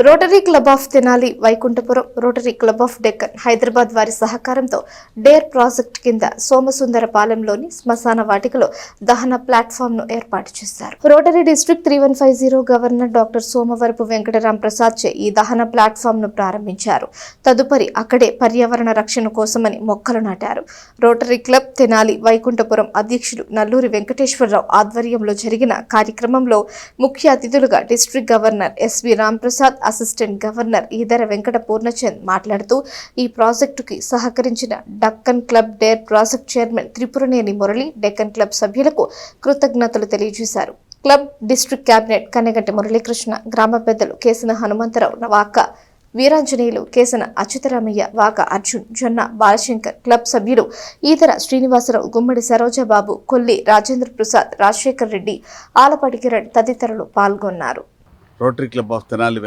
Rotary club of Tenali Vaikunthapuram, rotary club of Deccan Hyderabad వారి సహకారంతో dare project కింద సోమసుందరపాలెంలోని శ్మశాన వాటికలో దహన ప్లాట్ఫామ్ ను ఏర్పాటు చేశారు. Rotary district 3150 governor doctor Somavarapu Venkatram Prasad చే ఈ దహన ప్లాట్ఫామ్ ను ప్రారంభించారు. తదుపరి అక్కడే పర్యావరణ రక్షణ కోసమని మొక్కలు నాటారు. రోటరీ క్లబ్ తెనాలి వైకుంఠపురం అధ్యక్షుడు నల్లూరి వెంకటేశ్వరరావు ఆధ్వర్యంలో జరిగిన కార్యక్రమంలో ముఖ్య అతిథులుగా district governor S V Ramprasad, assistant governor Edara Venkata Purnachand మాట్లాడుతూ ఈ ప్రాజెక్టుకి సహకరించిన డక్కన్ క్లబ్ డేర్ project chairman Tripuraneni Murali, Deccan club సభ్యులకు కృతజ్ఞతలు తెలియజేశారు. Club district cabinet Kanneganti Muralikrishna, గ్రామ పెద్దలు కేసన హనుమంతరావు, వాక వీరాంజనేయులు, కేసన అచ్యుతరామయ్య, వాక అర్జున్, జొన్న బాలశంకర్, క్లబ్ సభ్యులు ఈదర శ్రీనివాసరావు, గుమ్మడి సరోజబాబు, కొల్లి రాజేంద్ర ప్రసాద్, రాజశేఖర్ రెడ్డి, ఆలపాటి కిరణ్ తదితరులు పాల్గొన్నారు. Rotary club of Tenali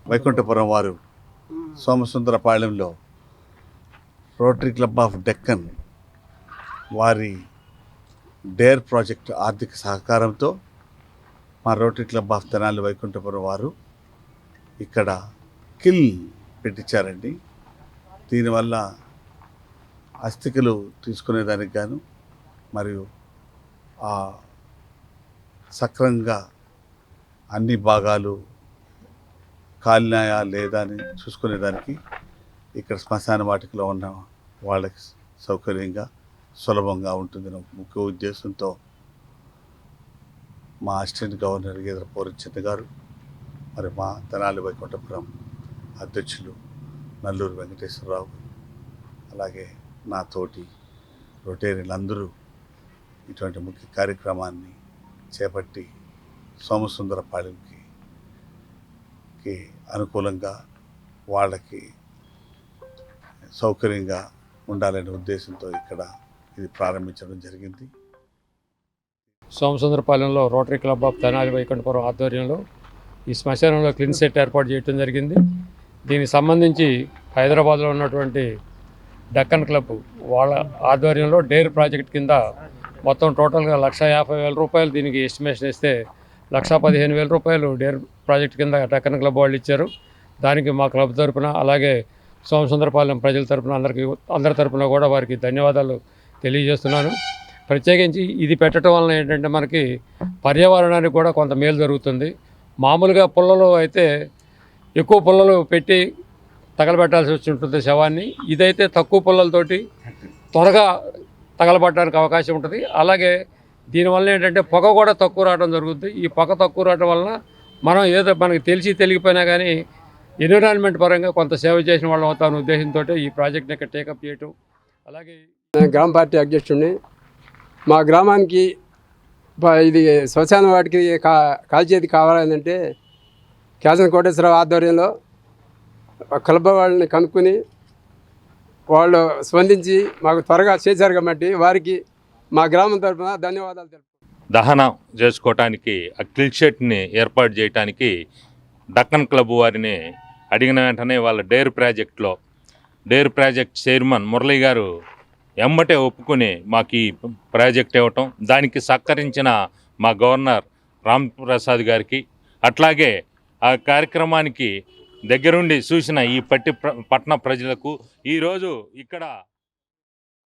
Vaikunthapuram వారు సోమసుందరపాలెంలో రోటరీ క్లబ్ ఆఫ్ డెక్కన్ వారి డేర్ ప్రాజెక్ట్ ఆర్థిక సహకారంతో మా rotary club of Tenali Vaikunthapuram వారు ఇక్కడ కిల్ పెట్టించారండి. దీనివల్ల అస్థికలు తీసుకునేదానికి గాను మరియు సక్రమంగా అన్ని భాగాలు కాలినాయా లేదా అని చూసుకునేదానికి ఇక్కడ శ్మశాన వాటికలో ఉన్న వాళ్ళకి సౌకర్యంగా సులభంగా ఉంటుందని ముఖ్య ఉద్దేశంతో మా అసిస్టెంట్ గవర్నర్ ఈదర పూర్ణచంద్ గారు, మరి మా తెనాలి వైకుంఠపురం అధ్యక్షులు నల్లూరి వెంకటేశ్వరరావు, అలాగే నా తోటి రొటేరియన్లందరూ ఇటువంటి ముఖ్య కార్యక్రమాన్ని చేపట్టి సోమసుందరపాలెంకి అనుకూలంగా వాళ్ళకి సౌకర్యంగా ఉండాలనే ఉద్దేశంతో ఇక్కడ ఇది ప్రారంభించడం జరిగింది. సోమసుందరపాలెంలో Rotary club of Tenali Vaikunthapuram ఆధ్వర్యంలో ఈ శ్మశానంలో క్లీన్ సెట్ ఏర్పాటు చేయడం జరిగింది. దీనికి సంబంధించి హైదరాబాద్లో ఉన్నటువంటి డక్కన్ క్లబ్ వాళ్ళ ఆధ్వర్యంలో డేర్ ప్రాజెక్ట్ కింద మొత్తం టోటల్గా 1,50,000 రూపాయలు దీనికి ఎస్టిమేషన్ ఇస్తే 1,15,000 రూపాయలు డేర్ ప్రాజెక్ట్ కింద డక్కన్ క్లబ్ వాళ్ళు ఇచ్చారు. దానికి మా క్లబ్ తరఫున, అలాగే సోమసుందరపాలెం ప్రజల తరఫున, అందరి తరఫున కూడా వారికి ధన్యవాదాలు తెలియజేస్తున్నాను. ప్రత్యేకించి ఇది పెట్టడం వలన ఏంటంటే మనకి పర్యావరణానికి కూడా కొంత మేలు జరుగుతుంది. మామూలుగా పుల్లలు అయితే ఎక్కువ పుల్లలు పెట్టి తగలబెట్టాల్సి వచ్చి ఉంటుంది శవాన్ని. ఇదైతే తక్కువ పుల్లలతోటి త్వరగా తగలబట్టడానికి అవకాశం ఉంటుంది. అలాగే దీనివల్ల ఏంటంటే పొగ కూడా తక్కువ రావడం జరుగుతుంది. ఈ పొగ తక్కువ రావడం వలన మనం ఏదో మనకి తెలియకపోయినా కానీ ఎన్విరాన్మెంట్ పరంగా కొంత సేవ చేసిన వాళ్ళు అవుతామనే ఉద్దేశంతో ఈ ప్రాజెక్ట్ని ఇక్కడ టేకప్ చేయటం. అలాగే గ్రామ పార్టీ అధ్యక్షుడిని. మా గ్రామానికి ఇది శ్మశాన వాటికి కాల్చేది కావాలంటే కేసన కోటేశ్వరరావు ఆధ్వర్యంలో క్లబ్ వాళ్ళని కనుక్కొని వాళ్ళు స్పందించి మాకు త్వరగా చేశారు కాబట్టి వారికి మా గ్రామం తరఫున ధన్యవాదాలు తెలుపుతున్నాను. దహనం చేసుకోవటానికి ఆ క్లిల్ షెట్ని ఏర్పాటు చేయడానికి డక్కన్ క్లబ్ వారిని అడిగిన వెంటనే వాళ్ళ డేర్ ప్రాజెక్ట్ చైర్మన్ మురళి గారు ఎమ్మటే ఒప్పుకొని మాకు ఈ ప్రాజెక్ట్ ఇవ్వటం, దానికి సహకరించిన మా గవర్నర్ రాంప్రసాద్ గారికి, అట్లాగే ఆ కార్యక్రమానికి దగ్గరుండి చూసిన ఈ పట్టణ ప్రజలకు ఈరోజు ఇక్కడ